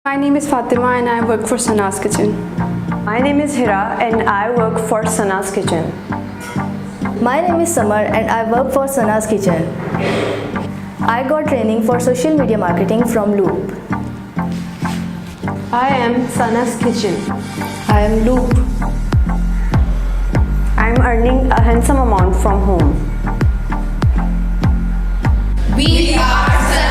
My name is Fatima and I work for Sana's Kitchen. My name is Hira and I work for Sana's Kitchen. My name is Samar and I work for Sana's Kitchen. I got training for social media marketing from Loop. I am Sana's Kitchen. I am Loop. I am earning a handsome amount from home. We are